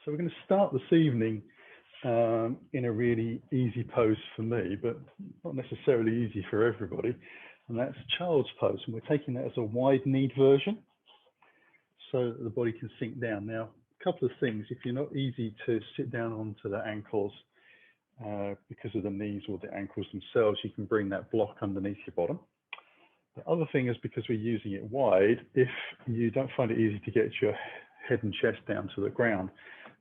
So we're going to start this evening in a really easy pose for me, but not necessarily easy for everybody, and that's child's pose. And we're taking that as a wide-kneed version so that the body can sink down. Now, a couple of things. If you're not easy to sit down onto the ankles because of the knees or the ankles themselves, you can bring that block underneath your bottom. The other thing is, because we're using it wide, if you don't find it easy to get your head and chest down to the ground,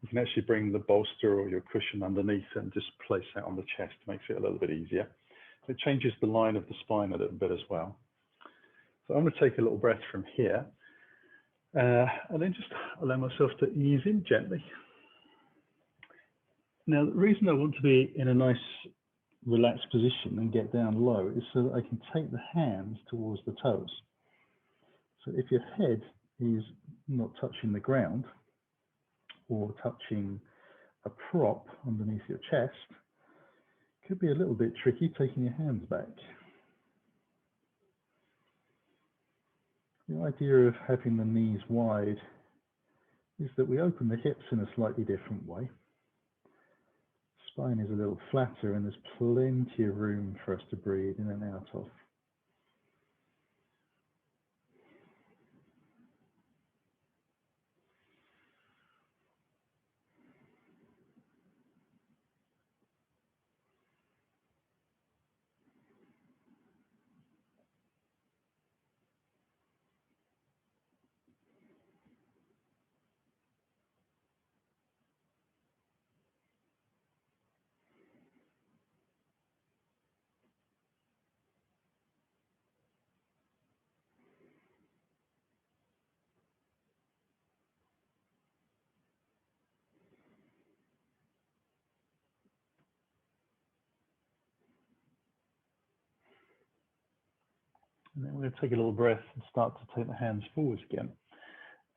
you can actually bring the bolster or your cushion underneath and just place that on the chest. Makes it a little bit easier. It changes the line of the spine a little bit as well. So I'm going to take a little breath from here and then just allow myself to ease in gently. Now, the reason I want to be in a nice relaxed position and get down low is so that I can take the hands towards the toes. So if your head is not touching the ground or touching a prop underneath your chest, it could be a little bit tricky taking your hands back. The idea of having the knees wide is that we open the hips in a slightly different way. Spine is a little flatter and there's plenty of room for us to breathe in and out of. And then we're going to take a little breath and start to take the hands forwards again.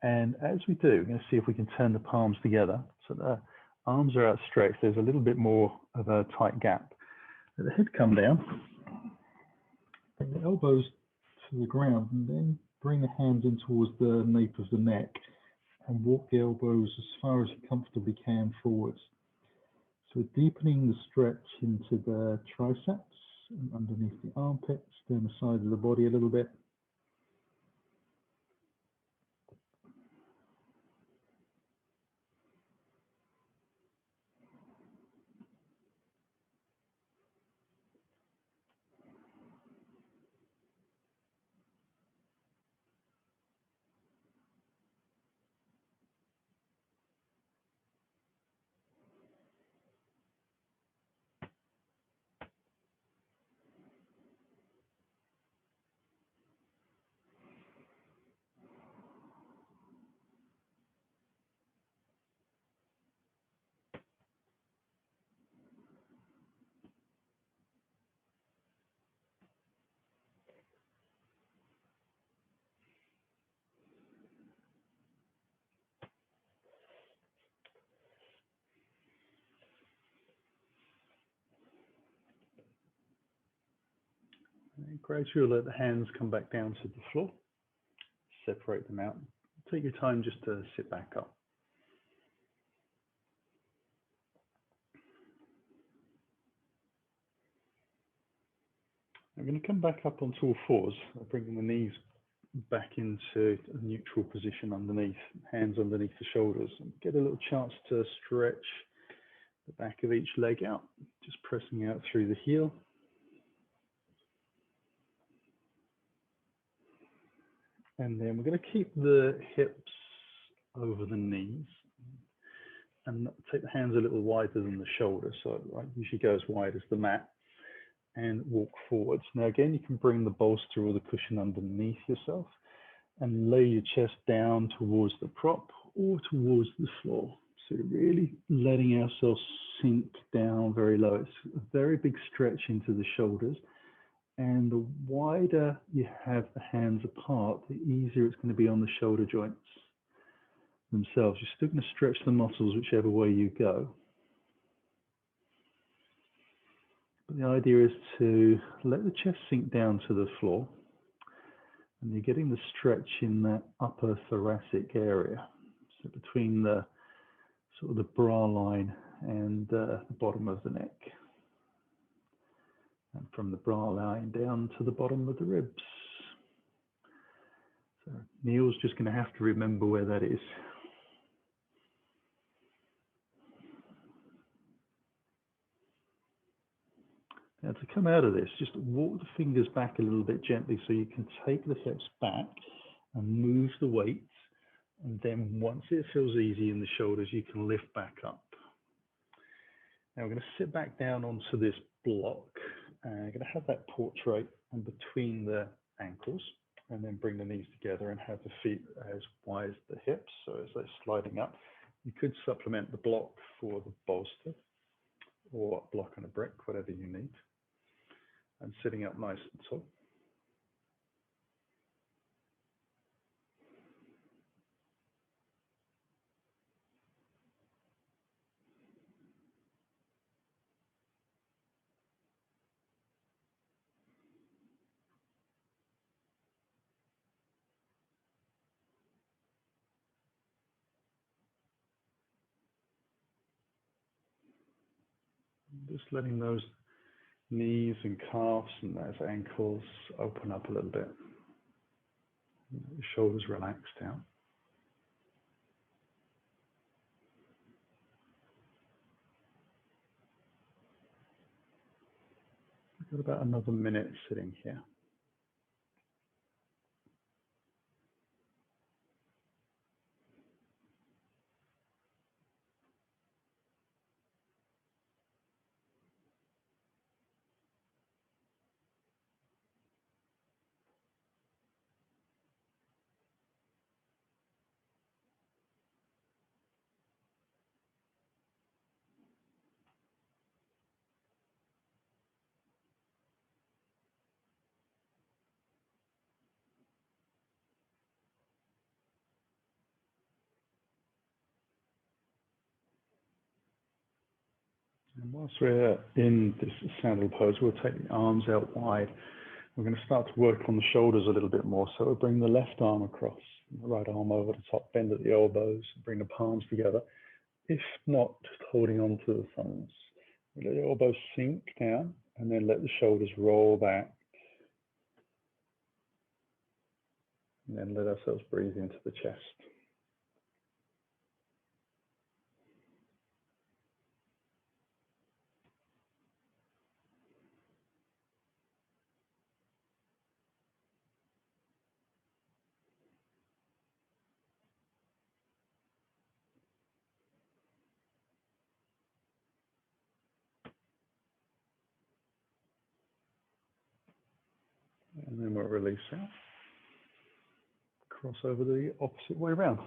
And as we do, we're going to see if we can turn the palms together. So the arms are outstretched. There's a little bit more of a tight gap. Let the head come down. Bring the elbows to the ground and then bring the hands in towards the nape of the neck and walk the elbows as far as you comfortably can forwards. So we're deepening the stretch into the triceps and underneath the armpits, down the side of the body a little bit. And gradually let the hands come back down to the floor. Separate them out. Take your time just to sit back up. I'm going to come back up onto all fours, bringing the knees back into a neutral position underneath, hands underneath the shoulders, and get a little chance to stretch the back of each leg out, just pressing out through the heel. And then we're going to keep the hips over the knees and take the hands a little wider than the shoulders. So I usually go as wide as the mat and walk forwards. Now again, you can bring the bolster or the cushion underneath yourself and lay your chest down towards the prop or towards the floor. So really letting ourselves sink down very low. It's a very big stretch into the shoulders. And the wider you have the hands apart, the easier it's going to be on the shoulder joints themselves. You're still going to stretch the muscles whichever way you go. But the idea is to let the chest sink down to the floor. And you're getting the stretch in that upper thoracic area. So between the sort of the bra line and the bottom of the neck. And from the bra line down to the bottom of the ribs. So Neil's just going to have to remember where that is. Now to come out of this, just walk the fingers back a little bit gently so you can take the hips back and move the weight. And then once it feels easy in the shoulders, you can lift back up. Now we're going to sit back down onto this block. And we're going to have that portrait in between the ankles, and then bring the knees together and have the feet as wide as the hips, so as they're sliding up. You could supplement the block for the bolster, or block on a brick, whatever you need. And sitting up nice and tall. Just letting those knees and calves and those ankles open up a little bit. The shoulders relax down. We've got about another minute sitting here. And whilst we're in this sandal pose, we'll take the arms out wide. We're going to start to work on the shoulders a little bit more. So we'll bring the left arm across, the right arm over the top, bend at the elbows, bring the palms together. If not, just holding on to the thumbs. Let the elbows sink down and then let the shoulders roll back. And then let ourselves breathe into the chest. And then we'll release out. Cross over the opposite way around.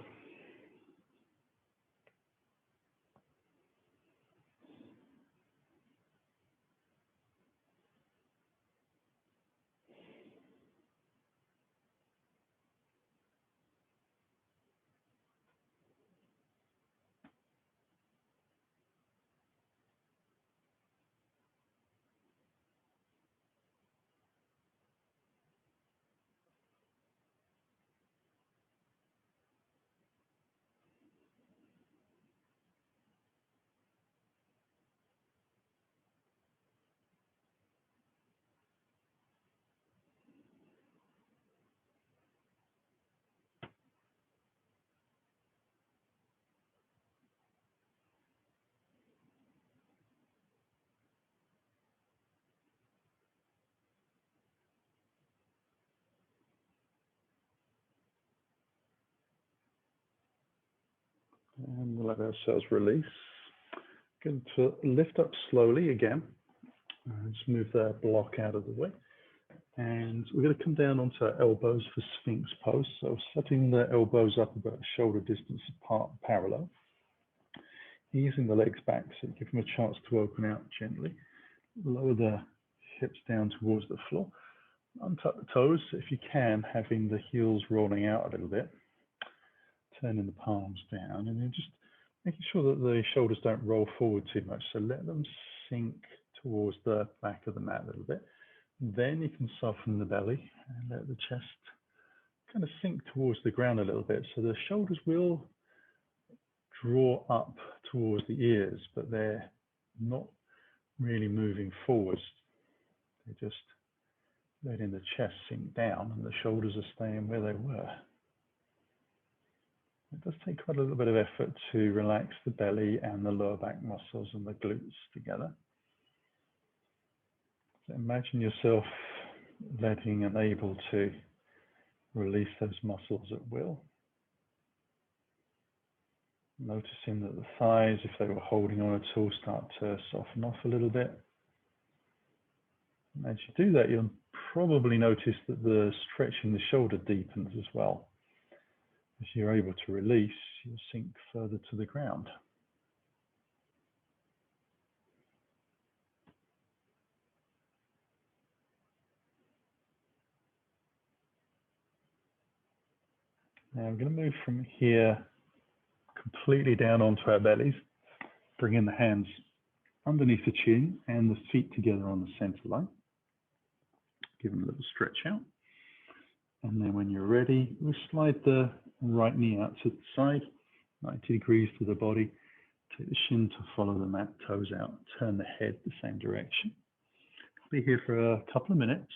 And we'll let ourselves release. Going to lift up slowly again. Just move that block out of the way. And we're going to come down onto our elbows for Sphinx pose. So setting the elbows up about shoulder distance apart, parallel. Easing the legs back so give them a chance to open out gently. Lower the hips down towards the floor. Untuck the toes if you can, having the heels rolling out a little bit. Turning the palms down and then just making sure that the shoulders don't roll forward too much. So let them sink towards the back of the mat a little bit. Then you can soften the belly and let the chest kind of sink towards the ground a little bit. So the shoulders will draw up towards the ears, but they're not really moving forwards. They're just letting the chest sink down and the shoulders are staying where they were. It does take quite a little bit of effort to relax the belly and the lower back muscles and the glutes together. So imagine yourself letting and able to release those muscles at will. Noticing that the thighs, if they were holding on at all, start to soften off a little bit. And as you do that, you'll probably notice that the stretch in the shoulder deepens as well. As you're able to release, you'll sink further to the ground. Now I'm going to move from here completely down onto our bellies, bringing the hands underneath the chin and the feet together on the center line. Give them a little stretch out. And then when you're ready, we'll slide the right knee out to the side, 90 degrees to the body. Take the shin to follow the mat, toes out, turn the head the same direction. Be here for a couple of minutes.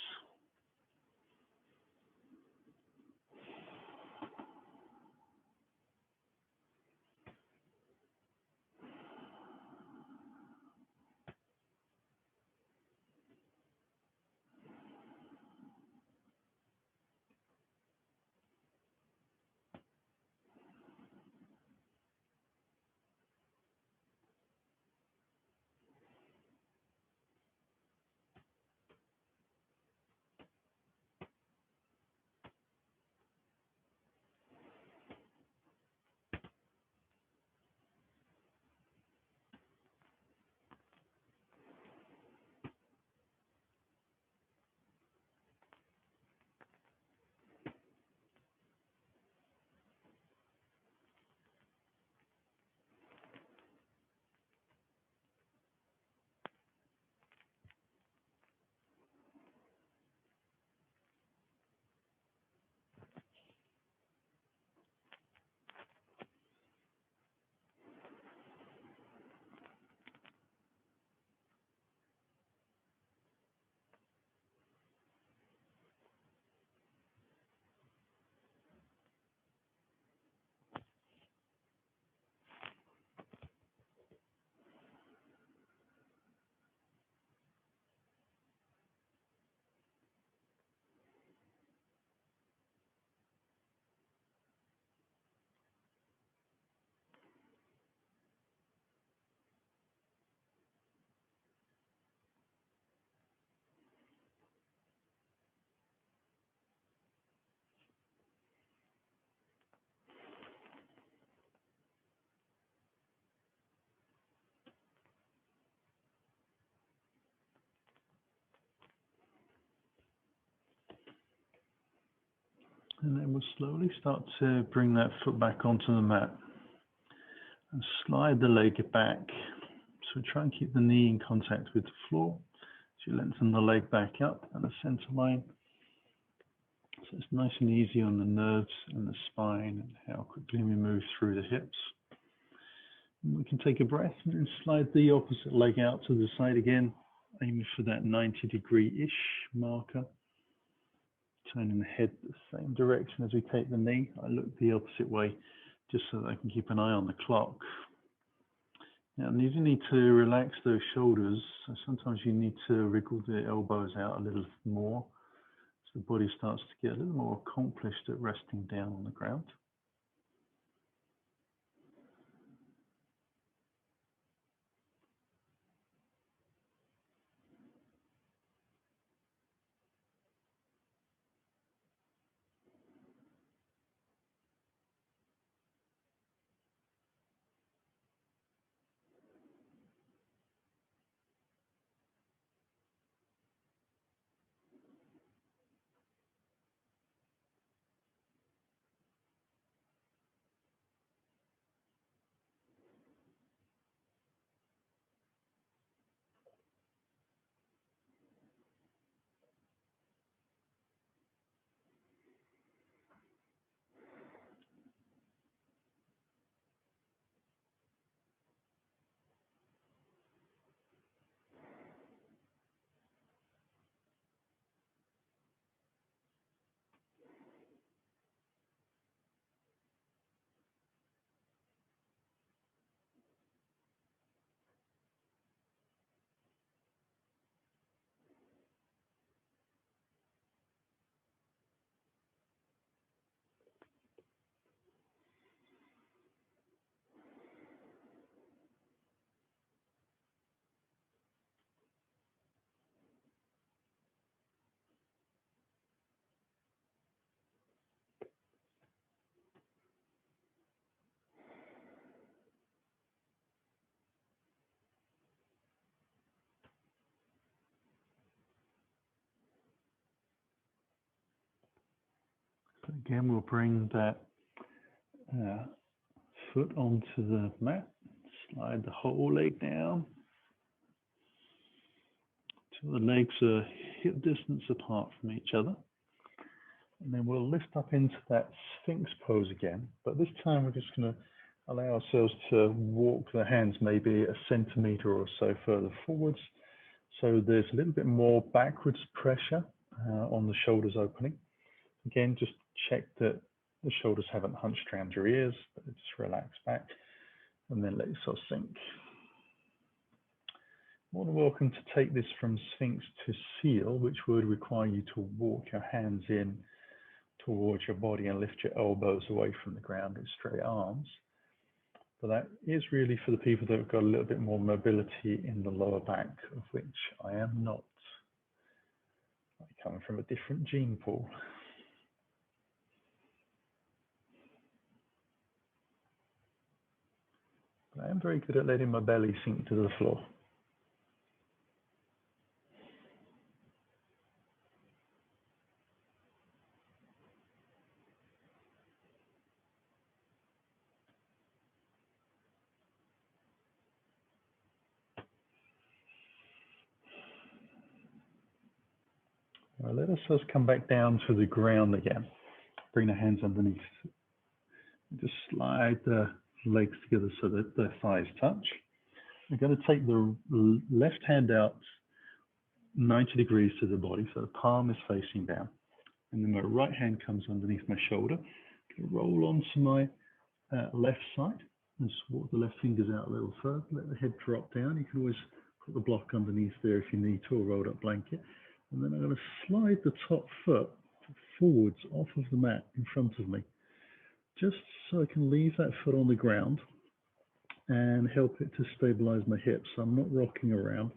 And then we'll slowly start to bring that foot back onto the mat and slide the leg back. So try and keep the knee in contact with the floor. So you lengthen the leg back up and the center line. So it's nice and easy on the nerves and the spine and how quickly we move through the hips. And we can take a breath and then slide the opposite leg out to the side again, aiming for that 90-degree-ish marker. Turning the head the same direction as we take the knee. I look the opposite way just so that I can keep an eye on the clock. Now, you do need to relax those shoulders. So sometimes you need to wriggle the elbows out a little more so the body starts to get a little more accomplished at resting down on the ground. So again, we'll bring that foot onto the mat, slide the whole leg down till the legs are hip distance apart from each other. And then we'll lift up into that Sphinx pose again, but this time we're just going to allow ourselves to walk the hands maybe a centimetre or so further forwards. So there's a little bit more backwards pressure on the shoulders opening. Again, just check that the shoulders haven't hunched around your ears, but just relax back and then let yourself sink. More than welcome to take this from Sphinx to Seal, which would require you to walk your hands in towards your body and lift your elbows away from the ground with straight arms. But that is really for the people that have got a little bit more mobility in the lower back, of which I am not. I'm coming from a different gene pool. But I am very good at letting my belly sink to the floor. Now let us first come back down to the ground again. Bring the hands underneath. Just slide the legs together so that the thighs touch. We're going to take the left hand out 90 degrees to the body, so the palm is facing down. And then my right hand comes underneath my shoulder. Roll onto my left side and just walk the left fingers out a little further. Let the head drop down. You can always put the block underneath there if you need to, or rolled up blanket. And then I'm going to slide the top foot forwards off of the mat in front of me, just so I can leave that foot on the ground and help it to stabilize my hips. So I'm not rocking around.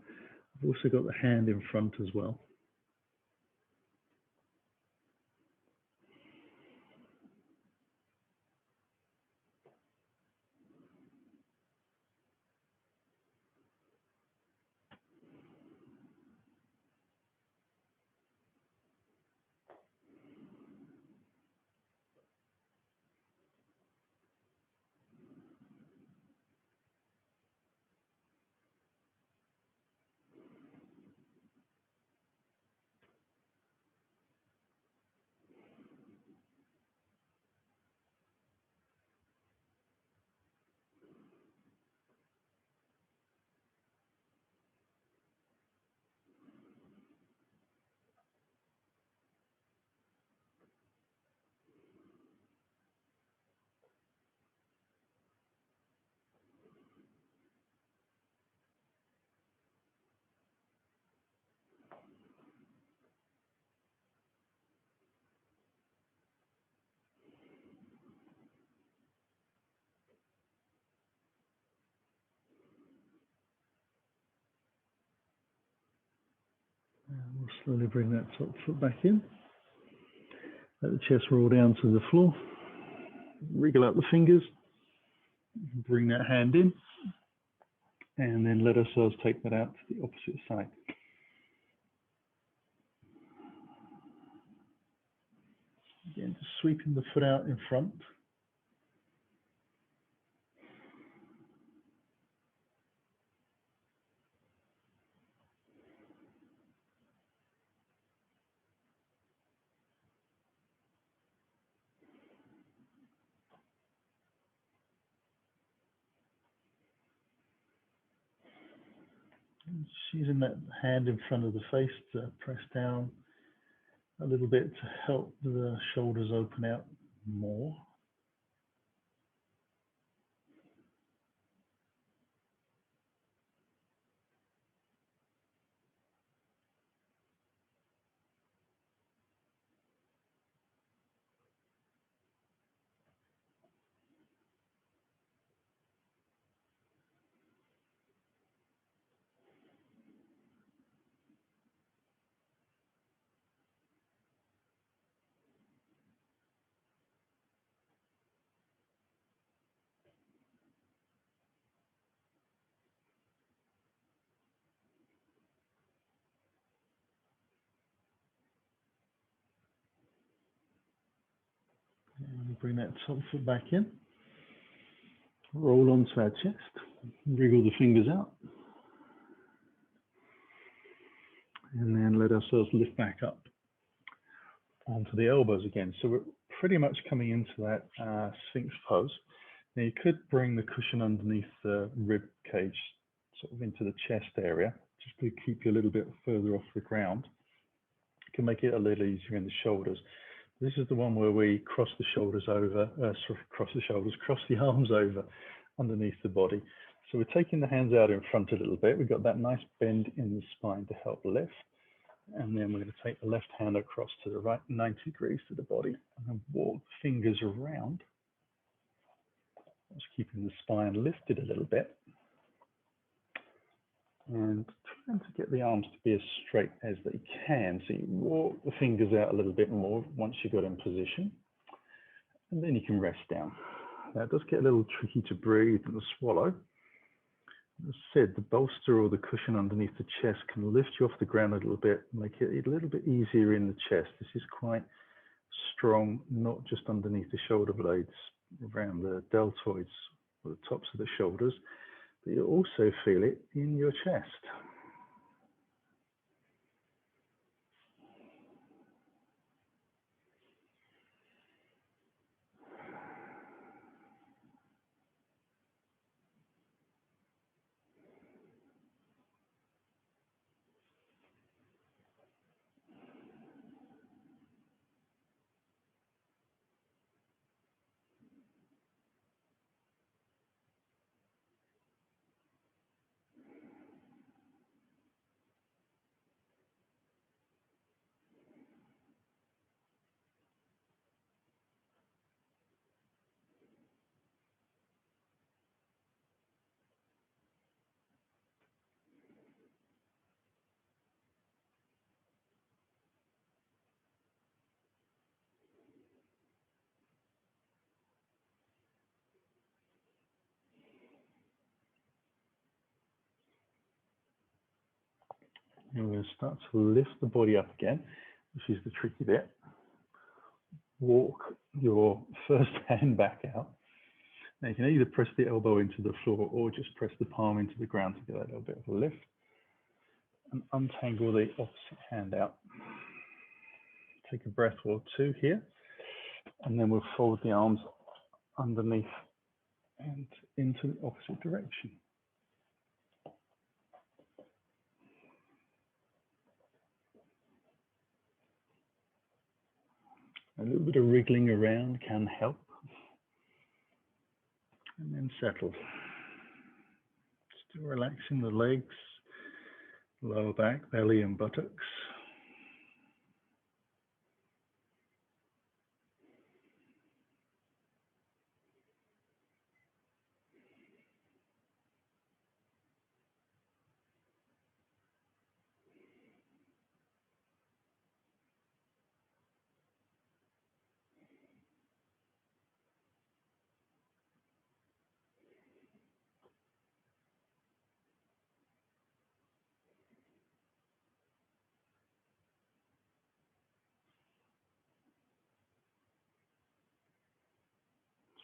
I've also got the hand in front as well. And we'll slowly bring that top foot back in. Let the chest roll down to the floor. Wriggle out the fingers. Bring that hand in. And then let ourselves take that out to the opposite side. Again, just sweeping the foot out in front. Just using that hand in front of the face to press down a little bit to help the shoulders open out more. Bring that top foot back in. Roll onto our chest. Wriggle the fingers out. And then let ourselves lift back up onto the elbows again. So we're pretty much coming into that Sphinx pose. Now you could bring the cushion underneath the rib cage, sort of into the chest area, just to keep you a little bit further off the ground. It can make it a little easier in the shoulders. This is the one where we cross the shoulders over, cross the arms over underneath the body. So we're taking the hands out in front a little bit. We've got that nice bend in the spine to help lift. And then we're going to take the left hand across to the right, 90 degrees to the body, and then walk the fingers around. Just keeping the spine lifted a little bit. And trying to get the arms to be as straight as they can. So you walk the fingers out a little bit more once you've got in position. And then you can rest down. Now it does get a little tricky to breathe and to swallow. As I said, the bolster or the cushion underneath the chest can lift you off the ground a little bit, make it a little bit easier in the chest. This is quite strong, not just underneath the shoulder blades, around the deltoids or the tops of the shoulders, but you'll also feel it in your chest. And we're going to start to lift the body up again, which is the tricky bit. Walk your first hand back out. Now you can either press the elbow into the floor or just press the palm into the ground to get that little bit of a lift. And untangle the opposite hand out. Take a breath or two here. And then we'll fold the arms underneath and into the opposite direction. A little bit of wriggling around can help. And then settle. Still relaxing the legs, lower back, belly and buttocks.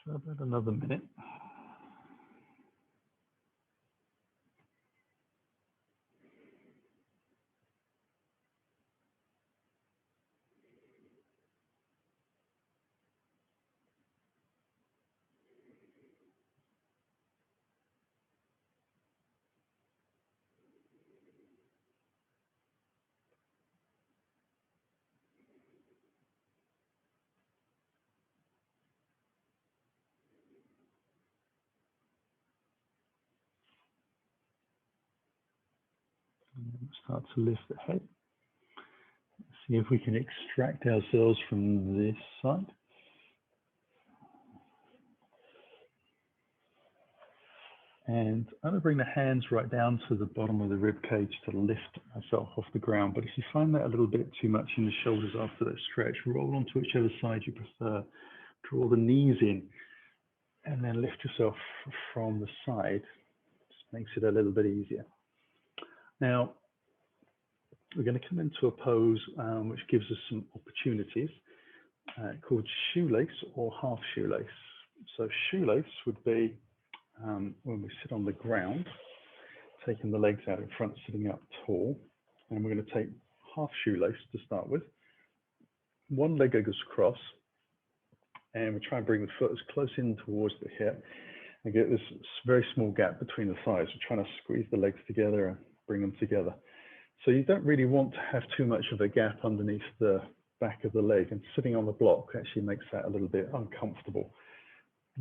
So about another minute. Start to lift the head. See if we can extract ourselves from this side. And I'm going to bring the hands right down to the bottom of the rib cage to lift myself off the ground. But if you find that a little bit too much in the shoulders after that stretch, roll onto whichever side you prefer. Draw the knees in and then lift yourself from the side. Just makes it a little bit easier. Now, we're going to come into a pose which gives us some opportunities. called shoelace or half shoelace. So shoelace would be when we sit on the ground, taking the legs out in front, sitting up tall, and we're going to take half shoelace to start with. One leg goes across, and we try and bring the foot as close in towards the hip and get this very small gap between the thighs. We're trying to squeeze the legs together and bring them together. So you don't really want to have too much of a gap underneath the back of the leg, and sitting on the block actually makes that a little bit uncomfortable.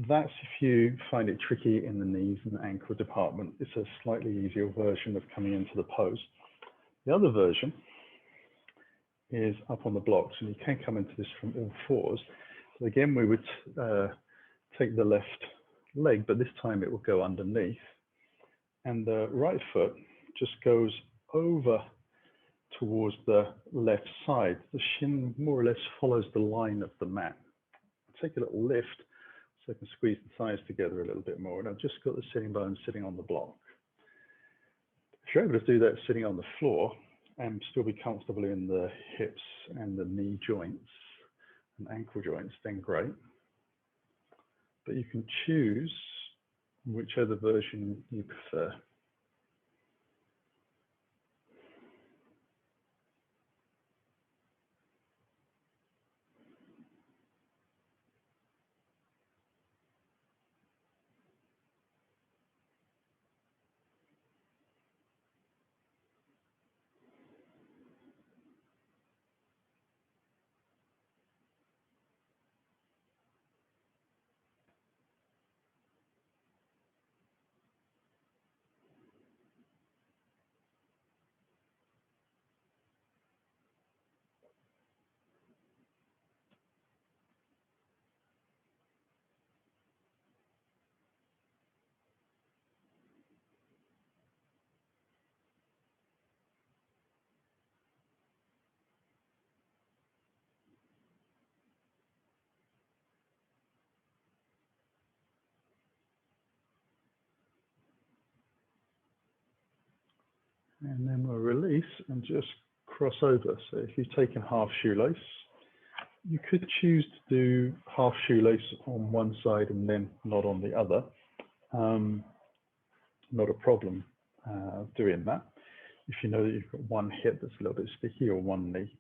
That's if you find it tricky in the knees and the ankle department. It's a slightly easier version of coming into the pose. The other version is up on the blocks, and you can come into this from all fours. So again, we would take the left leg, but this time it will go underneath, and the right foot just goes over towards the left side. The shin more or less follows the line of the mat. Take a little lift so I can squeeze the thighs together a little bit more, and I've just got the sitting bones sitting on the block. If you're able to do that sitting on the floor and still be comfortable in the hips and the knee joints and ankle joints, then great. But you can choose whichever version you prefer. And then we'll release and just cross over. So if you've taken half shoelace, you could choose to do half shoelace on one side and then not on the other. Not a problem doing that. If you know that you've got one hip that's a little bit sticky or one knee.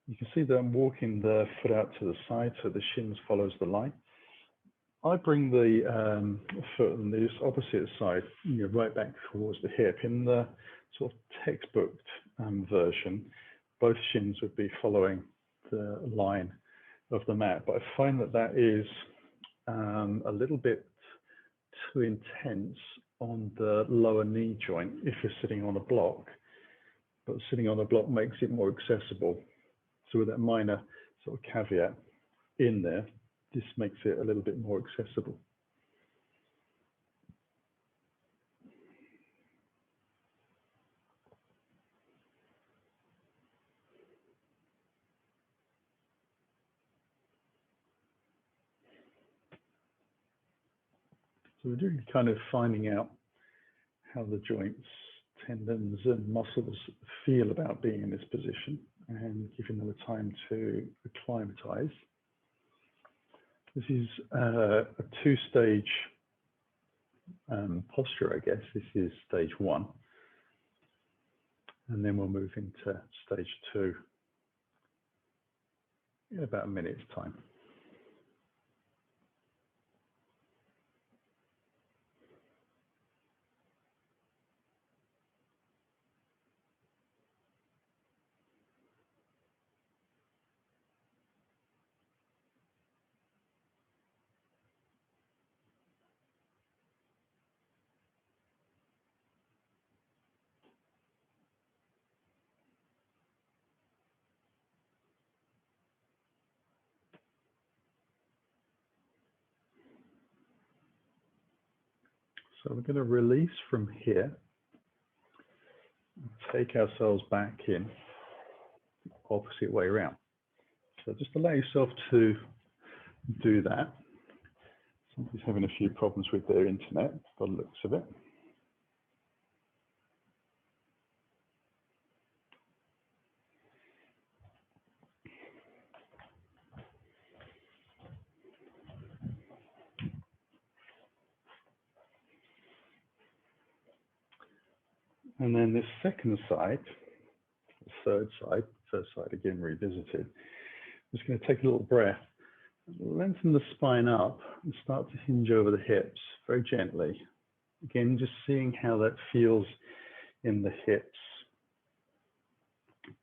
You can see that I'm walking the foot out to the side so the shins follows the line. I bring the foot on this opposite side, right back towards the hip. In the sort of textbook version, both shins would be following the line of the mat. But I find that that is a little bit too intense on the lower knee joint if you're sitting on a block. But sitting on a block makes it more accessible. So with that minor sort of caveat in there, this makes it a little bit more accessible. So we're doing kind of finding out how the joints, tendons and muscles feel about being in this position and giving them a time to acclimatize. This is a two-stage posture, I guess. This is stage one. And then we'll move into stage two in about a minute's time. So we're going to release from here, take ourselves back in, opposite way around. So just allow yourself to do that. Somebody's having a few problems with their internet, by the looks of it. And then this second side, third side again revisited. I'm just going to take a little breath, lengthen the spine up and start to hinge over the hips very gently. Again, just seeing how that feels in the hips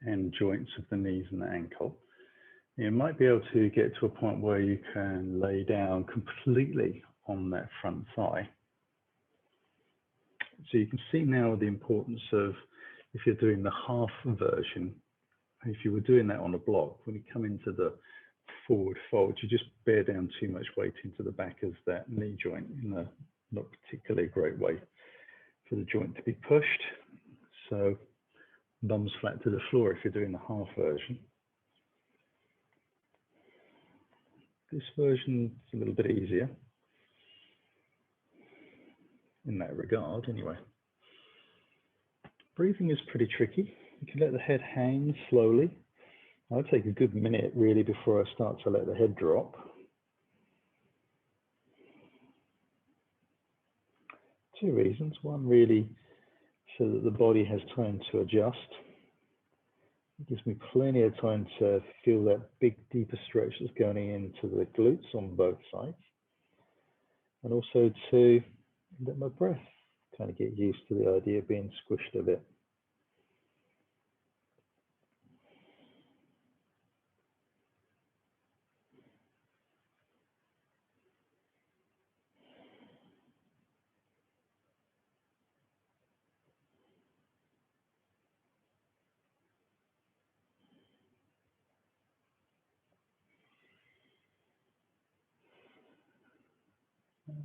and joints of the knees and the ankle. You might be able to get to a point where you can lay down completely on that front thigh. So you can see now the importance of, if you're doing the half version, if you were doing that on a block, when you come into the forward fold, you just bear down too much weight into the back of that knee joint in a not particularly great way for the joint to be pushed. So thumbs flat to the floor if you're doing the half version. This version is a little bit easier in that regard anyway. Breathing is pretty tricky. You can let the head hang slowly. I'll take a good minute really before I start to let the head drop. Two reasons. One, really so that the body has time to adjust. It gives me plenty of time to feel that big deeper stretch that's going into the glutes on both sides. And also to let my breath kind of get used to the idea of being squished a bit.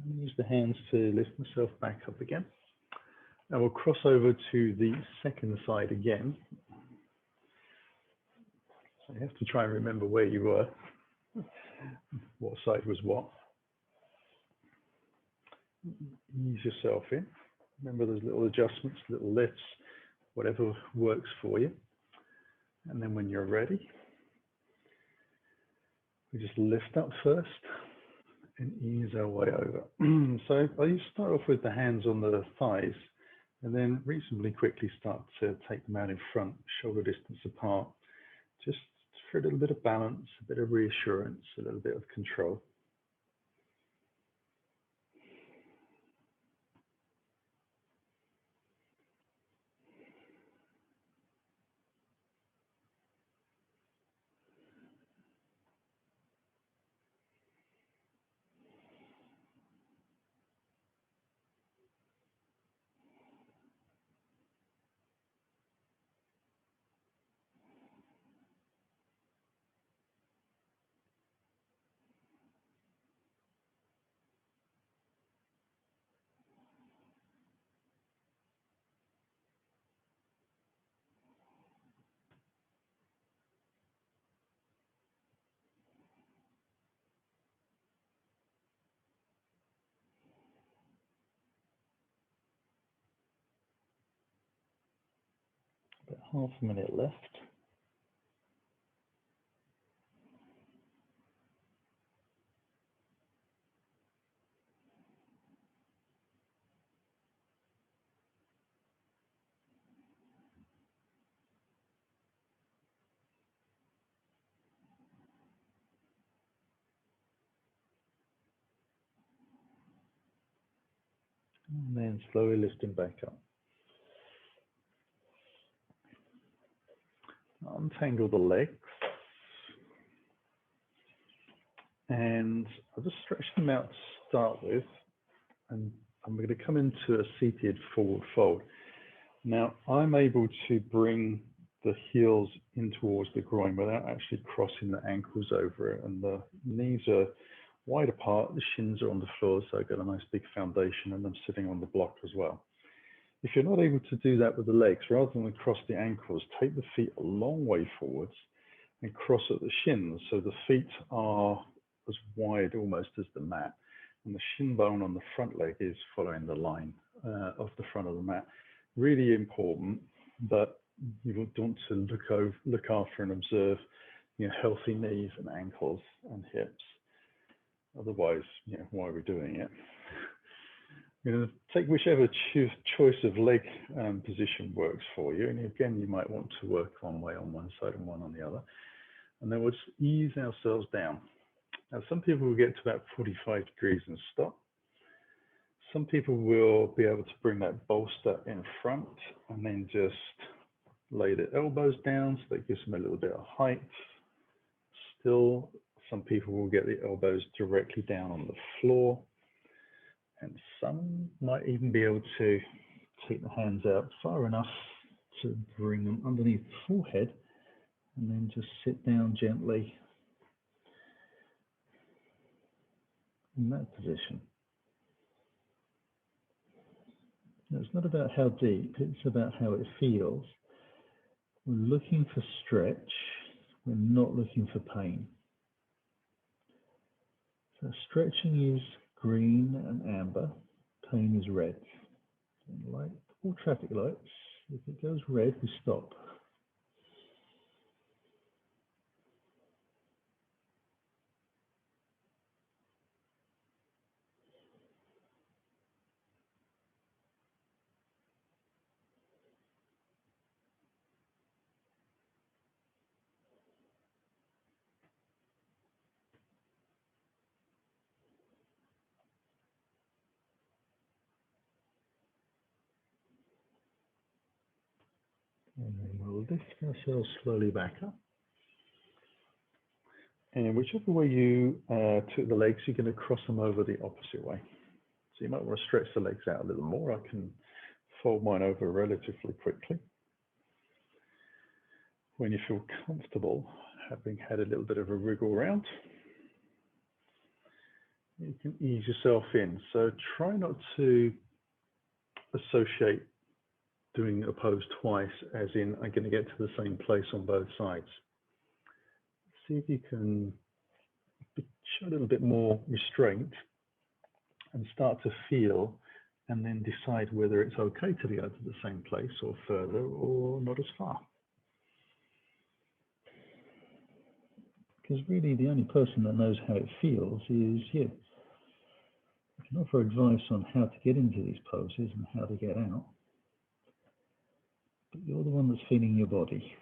And use the hands to lift myself back up again. Now we'll cross over to the second side again. So you have to try and remember where you were, what side was what. Ease yourself in. Remember those little adjustments, little lifts, whatever works for you. And then when you're ready, we just lift up first and ease our way over. So I start off with the hands on the thighs and then reasonably quickly start to take them out in front, shoulder distance apart, just for a little bit of balance, a bit of reassurance, a little bit of control. About half a minute left. And then slowly lifting back up. Untangle the legs. And I'll just stretch them out to start with. And I'm going to come into a seated forward fold. Now, I'm able to bring the heels in towards the groin without actually crossing the ankles over it. And the knees are wide apart, the shins are on the floor, so I've got a nice big foundation and I'm sitting on the block as well. If you're not able to do that with the legs, rather than cross the ankles, take the feet a long way forwards and cross at the shins. So the feet are as wide almost as the mat. And the shin bone on the front leg is following the line of the front of the mat. Really important, but you want to look after and observe healthy knees and ankles and hips. Otherwise, why are we doing it? Take whichever choice of leg position works for you. And again, you might want to work one way on one side and one on the other. And then we'll just ease ourselves down. Now, some people will get to about 45 degrees and stop. Some people will be able to bring that bolster in front and then just lay the elbows down so that gives them a little bit of height. Still, some people will get the elbows directly down on the floor. And some might even be able to take the hands out far enough to bring them underneath the forehead and then just sit down gently in that position. Now, it's not about how deep, it's about how it feels. We're looking for stretch, we're not looking for pain. So stretching is green and amber, pain is red. And like all traffic lights, if it goes red, we stop. And then we'll lift ourselves slowly back up. And whichever way you took the legs, you're going to cross them over the opposite way. So you might want to stretch the legs out a little more. I can fold mine over relatively quickly. When you feel comfortable, having had a little bit of a wriggle around, you can ease yourself in. So try not to associate doing a pose twice, as in I'm going to get to the same place on both sides. See if you can show a little bit more restraint and start to feel, and then decide whether it's okay to go to the same place or further or not as far. Because really the only person that knows how it feels is you. I can offer advice on how to get into these poses and how to get out, but you're the one that's feeling your body.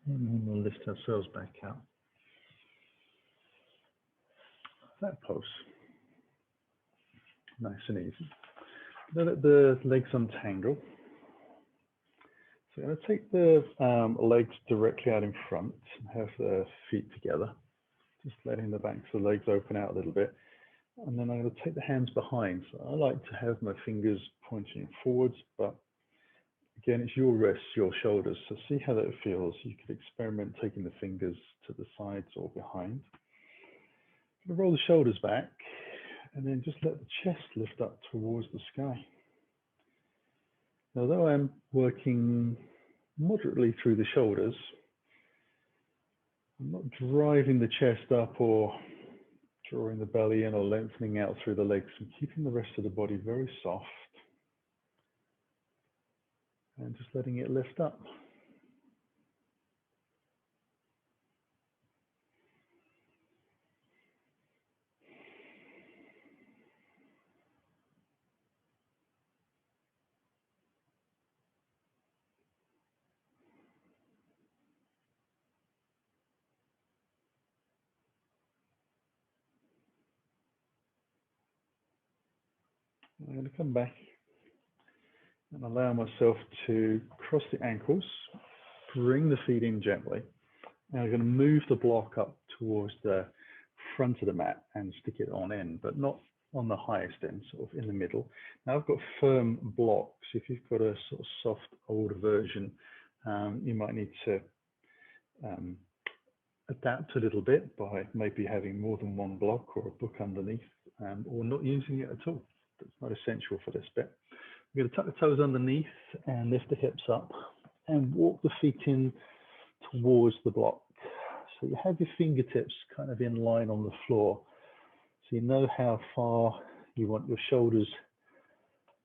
And then we'll lift ourselves back out. That pose. Nice and easy. Then let the legs untangle. So I'm going to take the legs directly out in front and have the feet together. Just letting the backs of the legs open out a little bit. And then I'm going to take the hands behind. So I like to have my fingers pointing forwards, but again, it's your wrists, your shoulders. So see how that feels. You could experiment taking the fingers to the sides or behind. Roll the shoulders back and then just let the chest lift up towards the sky. Now, although I'm working moderately through the shoulders, I'm not driving the chest up or drawing the belly in or lengthening out through the legs. I'm keeping the rest of the body very soft and just letting it lift up. I'm going to come back and allow myself to cross the ankles, bring the feet in gently. Now I'm going to move the block up towards the front of the mat and stick it on end, but not on the highest end, sort of in the middle. Now I've got firm blocks. If you've got a sort of soft older version, you might need to adapt a little bit by maybe having more than one block or a book underneath, or not using it at all. That's not essential for this bit. We're going to tuck the toes underneath and lift the hips up and walk the feet in towards the block. So you have your fingertips kind of in line on the floor. So you know how far you want your shoulders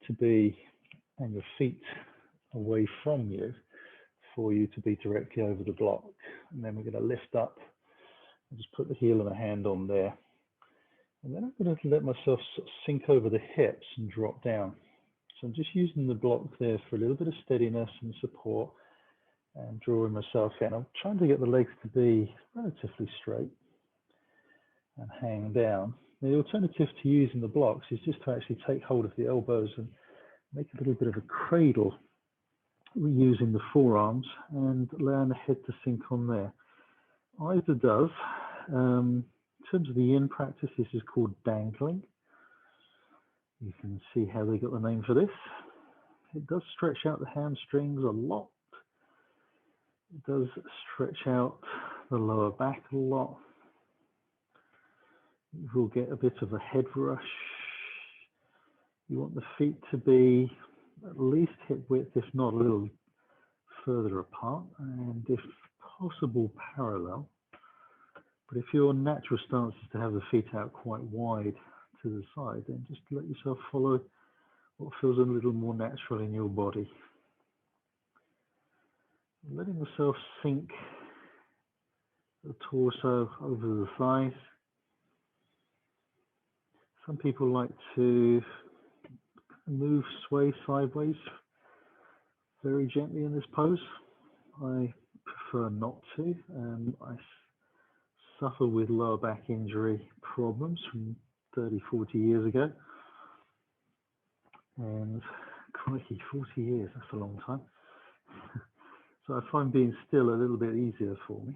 to be and your feet away from you for you to be directly over the block. And then we're going to lift up and just put the heel of the hand on there. And then I'm going to let myself sort of sink over the hips and drop down. So I'm just using the block there for a little bit of steadiness and support and drawing myself in. I'm trying to get the legs to be relatively straight and hang down. Now, the alternative to using the blocks is just to actually take hold of the elbows and make a little bit of a cradle using the forearms and allowing the head to sink on there. Either does. In terms of the in practice, this is called dangling. You can see how they got the name for this. It does stretch out the hamstrings a lot. It does stretch out the lower back a lot. You will get a bit of a head rush. You want the feet to be at least hip width, if not a little further apart, and if possible parallel. But if your natural stance is to have the feet out quite wide to the side, then just let yourself follow what feels a little more natural in your body. Letting yourself sink the torso over the thighs. Some people like to move, sway sideways very gently in this pose. I prefer not to. I suffer with lower back injury problems from 30, 40 years ago. And crikey, 40 years, that's a long time. So I find being still a little bit easier for me.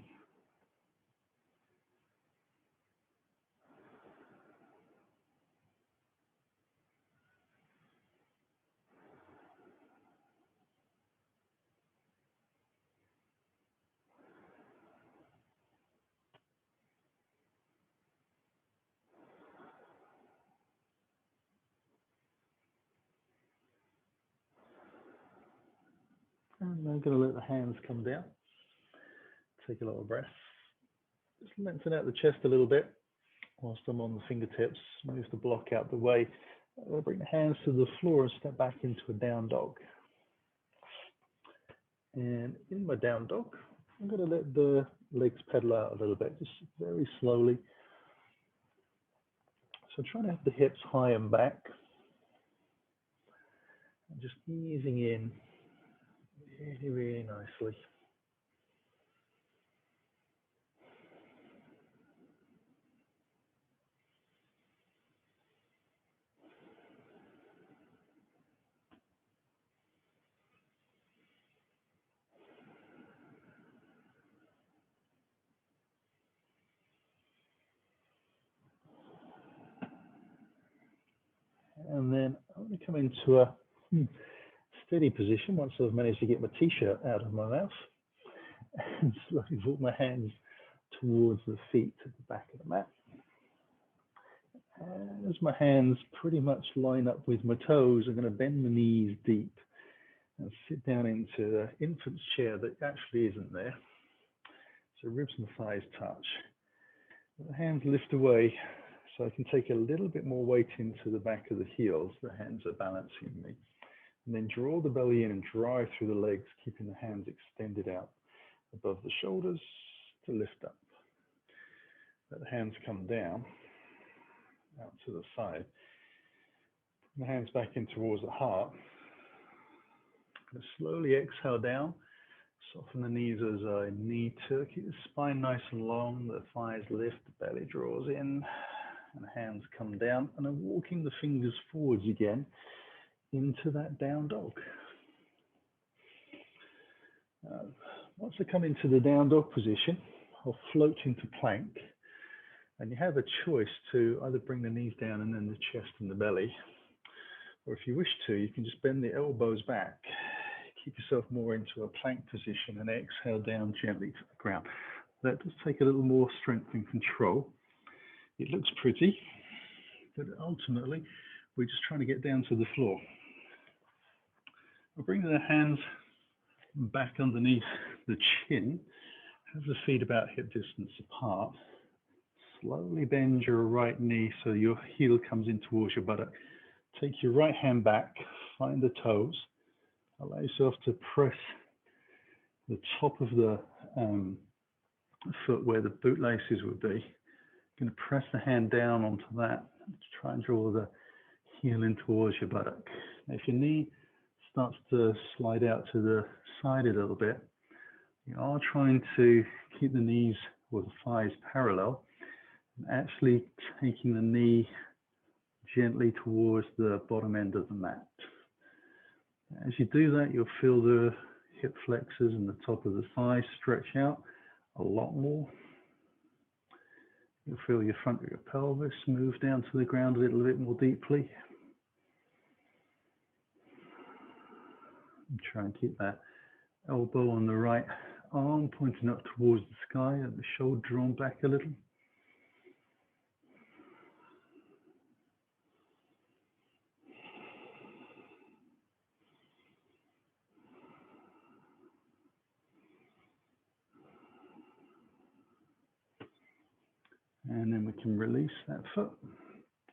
And I'm going to let the hands come down. Take a lot of breath. Just lengthen out the chest a little bit whilst I'm on the fingertips. Move the block out the way. I'll bring the hands to the floor and step back into a down dog. And in my down dog, I'm going to let the legs pedal out a little bit, just very slowly. So trying to have the hips high and back. And just easing in really, really nicely. And then I'm going to come into a steady position once I've managed to get my t-shirt out of my mouth and slowly walk my hands towards the feet at the back of the mat. And as my hands pretty much line up with my toes, I'm going to bend the knees deep and sit down into the infant's chair that actually isn't there. So ribs and thighs touch. The hands lift away so I can take a little bit more weight into the back of the heels. The hands are balancing me. And then draw the belly in and drive through the legs, keeping the hands extended out above the shoulders to lift up. Let the hands come down, out to the side. Bring the hands back in towards the heart. And slowly exhale down. Soften the knees as I knee to. Keep the spine nice and long, the thighs lift, the belly draws in. and hands come down, and then walking the fingers forwards again into that down dog. Once I come into the down dog position, I'll float into plank, and you have a choice to either bring the knees down and then the chest and the belly, or if you wish to, you can just bend the elbows back, keep yourself more into a plank position, and exhale down gently to the ground. That does take a little more strength and control. It looks pretty, but ultimately we're just trying to get down to the floor. We'll bring the hands back underneath the chin, have the feet about hip distance apart. Slowly bend your right knee so your heel comes in towards your buttock. Take your right hand back, find the toes, allow yourself to press the top of the foot where the bootlaces would be. You're going to press the hand down onto that to try and draw the heel in towards your buttock. Now, if your knee starts to slide out to the side a little bit, you are trying to keep the knees or the thighs parallel, and actually taking the knee gently towards the bottom end of the mat. As you do that, you'll feel the hip flexors and the top of the thighs stretch out a lot more. You'll feel your front of your pelvis move down to the ground a little bit more deeply. And try and keep that elbow on the right arm pointing up towards the sky and the shoulder drawn back a little. And then we can release that foot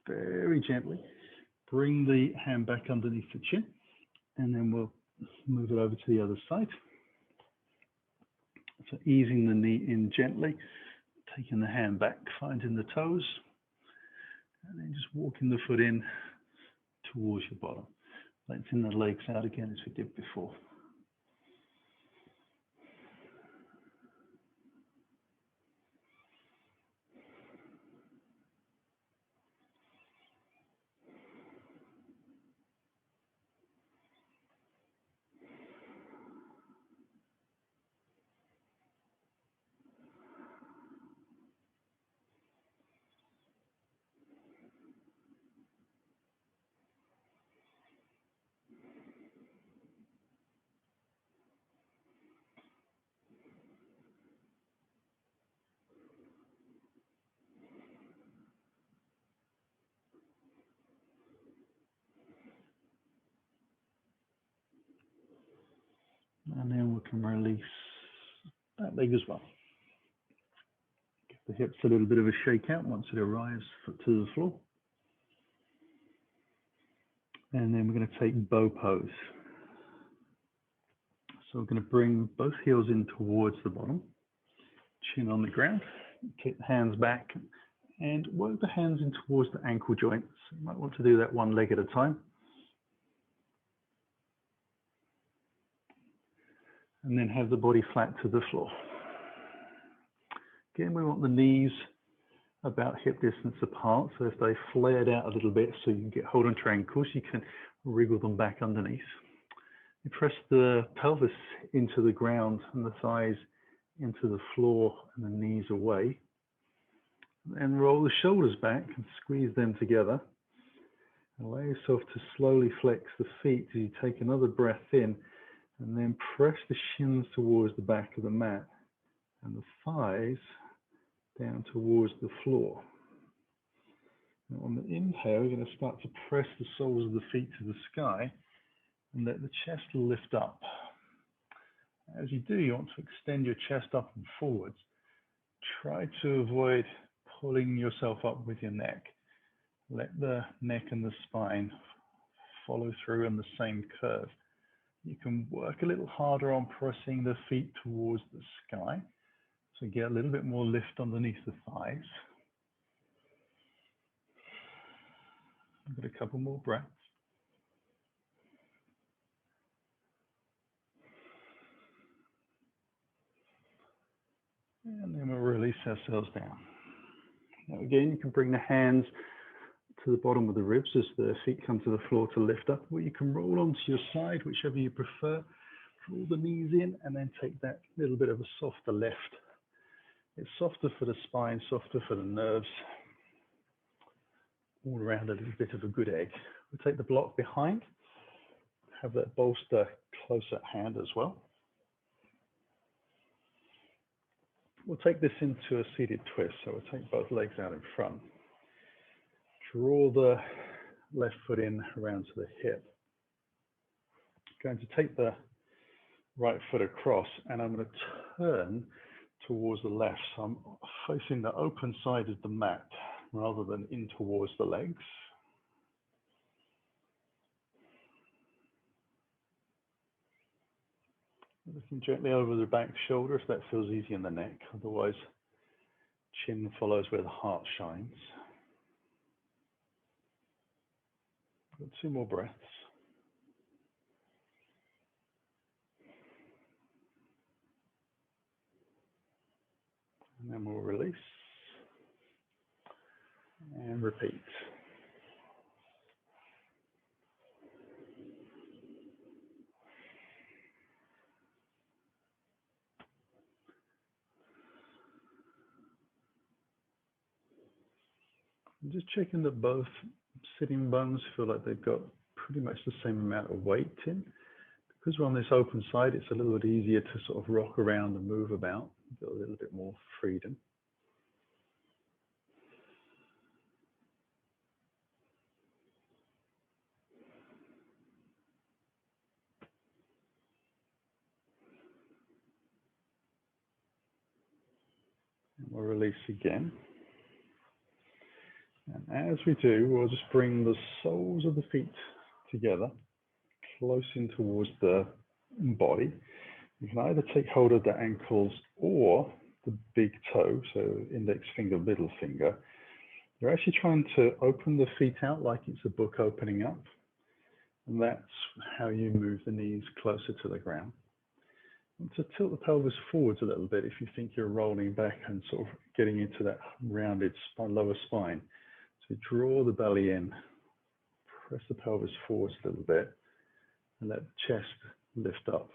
very gently. Bring the hand back underneath the chin, and then we'll move it over to the other side. So easing the knee in gently, taking the hand back, finding the toes, and then just walking the foot in towards your bottom. Lengthen the legs out again as we did before. And then we can release that leg as well. Give the hips a little bit of a shake out once it arrives to the floor. And then we're going to take bow pose. So we're going to bring both heels in towards the bottom, chin on the ground, take the hands back, and work the hands in towards the ankle joints. You might want to do that one leg at a time. And then have the body flat to the floor. Again, we want the knees about hip distance apart, so if they flared out a little bit so you can get hold on your ankles, you can wriggle them back underneath. You press the pelvis into the ground and the thighs into the floor and the knees away. And roll the shoulders back and squeeze them together. Allow yourself to slowly flex the feet as you take another breath in, and then press the shins towards the back of the mat and the thighs down towards the floor. Now on the inhale, you're going to start to press the soles of the feet to the sky and let the chest lift up. As you do, you want to extend your chest up and forwards. Try to avoid pulling yourself up with your neck. Let the neck and the spine follow through in the same curve. You can work a little harder on pressing the feet towards the sky, so get a little bit more lift underneath the thighs. I've got a couple more breaths. And then we'll release ourselves down. Now again, you can bring the hands to the bottom of the ribs as the feet come to the floor to lift up, or you can roll onto your side, whichever you prefer. Draw the knees in and then take that little bit of a softer lift. It's softer for the spine, softer for the nerves. All around a little bit of a good egg. We'll take the block behind, have that bolster close at hand as well. We'll take this into a seated twist, so we'll take both legs out in front. Draw the left foot in around to the hip. Going to take the right foot across and I'm going to turn towards the left. So I'm facing the open side of the mat rather than in towards the legs. Looking gently over the back shoulder if that feels easy in the neck. Otherwise, chin follows where the heart shines. Got 2 more breaths. And then we'll release and repeat. I'm just checking that both sitting bones feel like they've got pretty much the same amount of weight in. Because we're on this open side, it's a little bit easier to sort of rock around and move about. You've got a little bit more freedom. And we'll release again. And as we do, we'll just bring the soles of the feet together, close in towards the body. You can either take hold of the ankles or the big toe, so index finger, middle finger. You're actually trying to open the feet out like it's a book opening up. And that's how you move the knees closer to the ground. And to tilt the pelvis forwards a little bit if you think you're rolling back and sort of getting into that rounded lower spine. So draw the belly in, press the pelvis forwards a little bit, and let the chest lift up.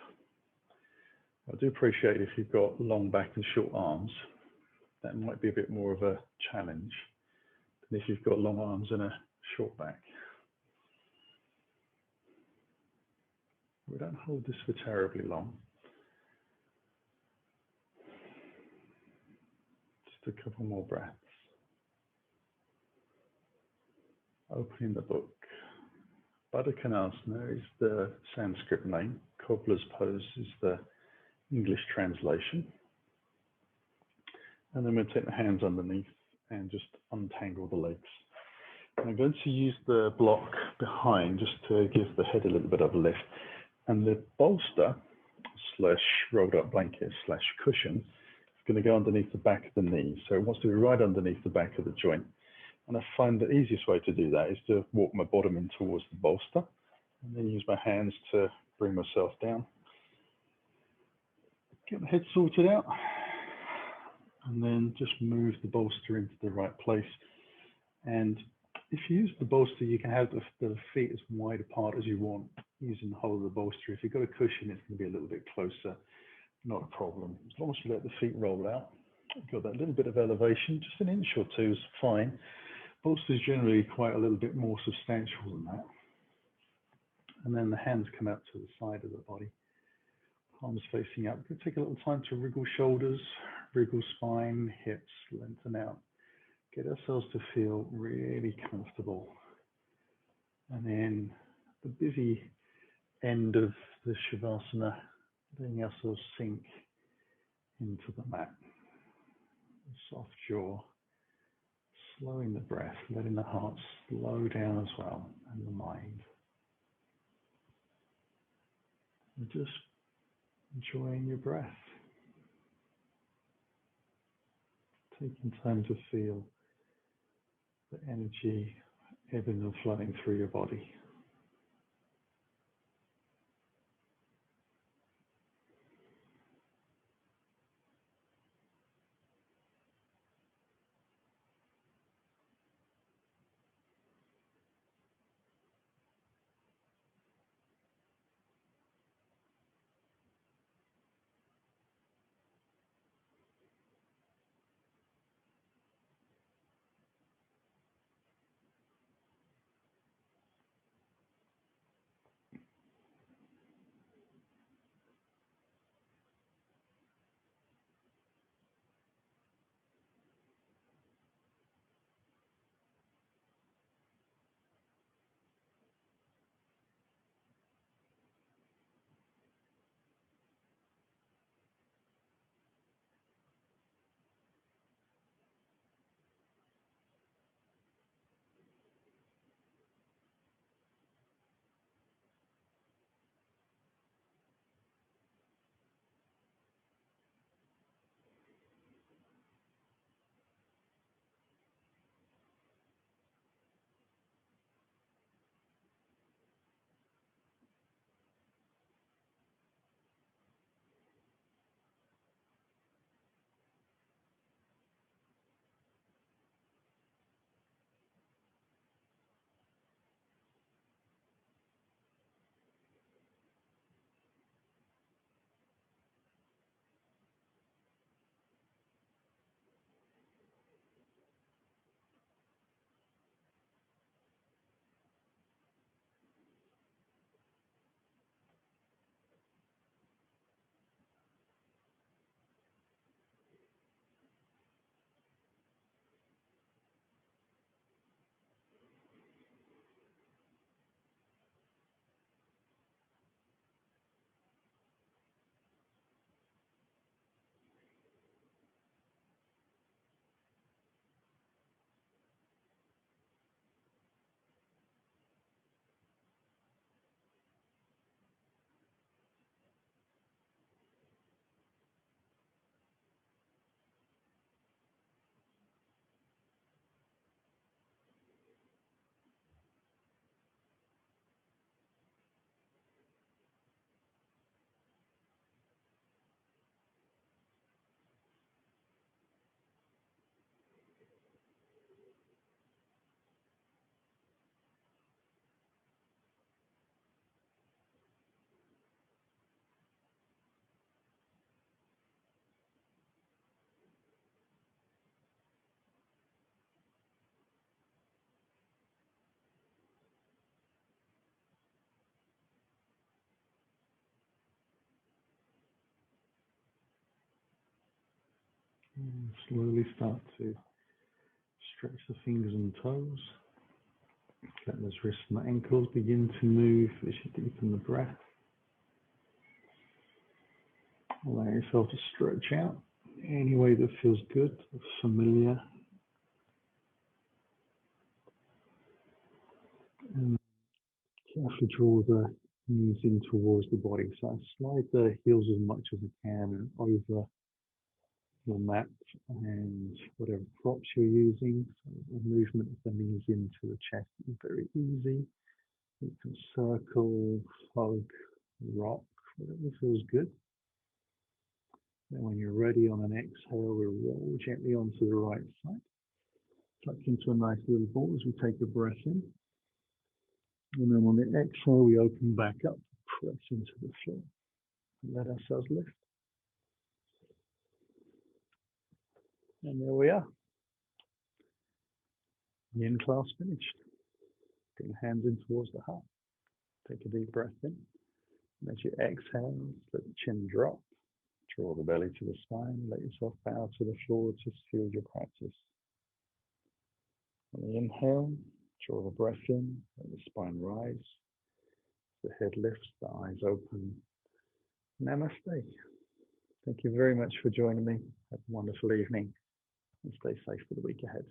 I do appreciate if you've got long back and short arms, that might be a bit more of a challenge than if you've got long arms and a short back. We don't hold this for terribly long. Just a couple more breaths. Opening the book. Baddha Konasana is the Sanskrit name. Cobbler's pose is the English translation. And then we'll take the hands underneath and just untangle the legs. And I'm going to use the block behind just to give the head a little bit of a lift. And the bolster slash rolled up blanket slash cushion is going to go underneath the back of the knee. So it wants to be right underneath the back of the joint. And I find the easiest way to do that is to walk my bottom in towards the bolster and then use my hands to bring myself down. Get the head sorted out and then just move the bolster into the right place. And if you use the bolster, you can have the feet as wide apart as you want using the whole of the bolster. If you've got a cushion, it's going to be a little bit closer, not a problem. As long as you let the feet roll out, you've got that little bit of elevation, just an inch or two is fine. Bolster is generally quite a little bit more substantial than that. And then the hands come out to the side of the body, palms facing up. We'll take a little time to wriggle shoulders, wriggle spine, hips, lengthen out. Get ourselves to feel really comfortable. And then the busy end of the Shavasana, letting ourselves sink into the mat. A soft jaw, slowing the breath, letting the heart slow down as well, and the mind. And just enjoying your breath. Taking time to feel the energy ebbing and flowing through your body. And slowly start to stretch the fingers and toes. Let those wrists and ankles begin to move as you deepen the breath. Allow yourself to stretch out any way that feels good, familiar. And carefully draw the knees in towards the body. So I slide the heels as much as I can over your mat and whatever props you're using. So the movement of the knees into the chest is very easy. You can circle, hug, rock, whatever feels good. Then when you're ready on an exhale, we'll roll gently onto the right side. Tuck into a nice little ball as we take a breath in. And then on the exhale, we open back up, press into the floor. And let ourselves lift. And there we are. Yin class finished. Bring the hands in towards the heart. Take a deep breath in. And as you exhale, let the chin drop. Draw the belly to the spine. Let yourself bow to the floor to seal your practice. On the inhale, draw the breath in. Let the spine rise. The head lifts, the eyes open. Namaste. Thank you very much for joining me. Have a wonderful evening and stay safe for the week ahead.